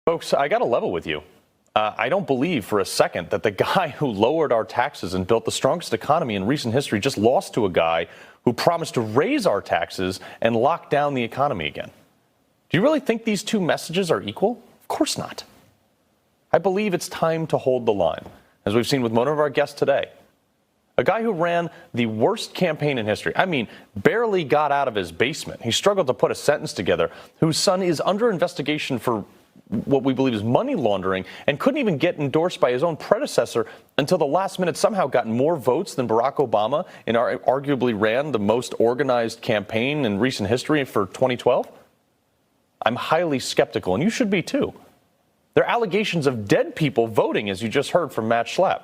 Folks, I got to level with you. I don't believe for a second that the guy who lowered our taxes and built the strongest economy in recent history just lost to a guy who promised to raise our taxes and lock down the economy again. Do you really think these two messages are equal? Of course not. I believe it's time to hold the line, as we've seen with one of our guests today. A guy who ran the worst campaign in history. I mean, barely got out of his basement. He struggled to put a sentence together, whose son is under investigation for what we believe is money laundering and couldn't even get endorsed by his own predecessor until the last minute, somehow got more votes than Barack Obama and arguably ran the most organized campaign in recent history for 2012. I'm highly skeptical, and you should be too. There are allegations of dead people voting, as you just heard from Matt Schlapp.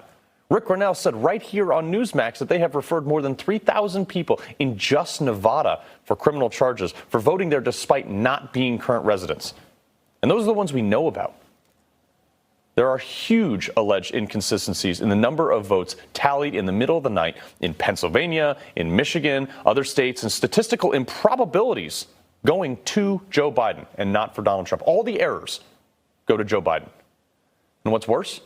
Rick Grinnell said right here on Newsmax that they have referred more than 3,000 people in just Nevada for criminal charges for voting there despite not being current residents. And those are the ones we know about. There are huge alleged inconsistencies in the number of votes tallied in the middle of the night in Pennsylvania, in Michigan, other states, and statistical improbabilities going to Joe Biden and not for Donald Trump. All the errors go to Joe Biden. And what's worse,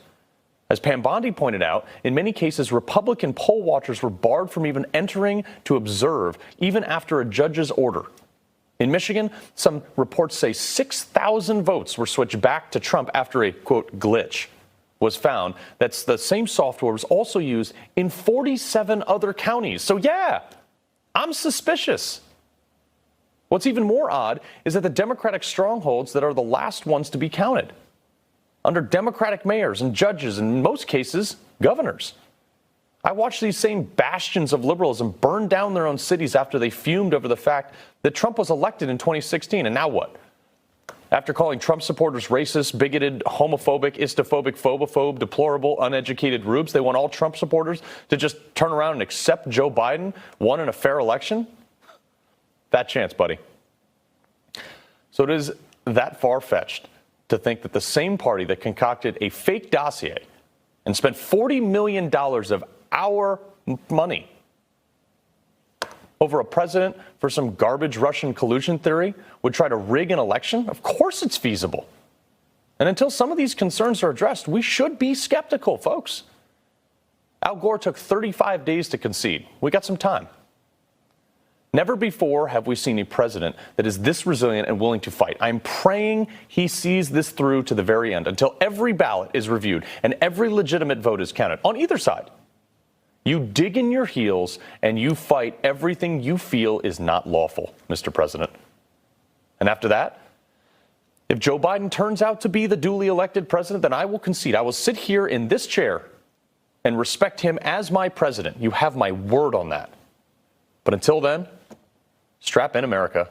as Pam Bondi pointed out, in many cases, Republican poll watchers were barred from even entering to observe, even after a judge's order. In Michigan, some reports say 6,000 votes were switched back to Trump after a, quote, glitch was found. That's the same software was also used in 47 other counties. So, yeah, I'm suspicious. What's even more odd is that the Democratic strongholds that are the last ones to be counted, under Democratic mayors and judges, and in most cases, governors. I watched these same bastions of liberalism burn down their own cities after they fumed over the fact that Trump was elected in 2016. And now what? After calling Trump supporters racist, bigoted, homophobic, istophobic, phobophobe, deplorable, uneducated rubes, they want all Trump supporters to just turn around and accept Joe Biden won in a fair election? Fat chance, buddy. So it is that far-fetched to think that the same party that concocted a fake dossier and spent $40 million of our money over a president for some garbage Russian collusion theory would try to rig an election? Of course it's feasible. And until some of these concerns are addressed, we should be skeptical, folks. Al Gore took 35 days to concede. We got some time. Never before have we seen a president that is this resilient and willing to fight. I'm praying he sees this through to the very end, until every ballot is reviewed and every legitimate vote is counted on either side. You dig in your heels and you fight everything you feel is not lawful, Mr. President. And after that, if Joe Biden turns out to be the duly elected president, then I will concede. I will sit here in this chair and respect him as my president. You have my word on that. But until then, strap in, America.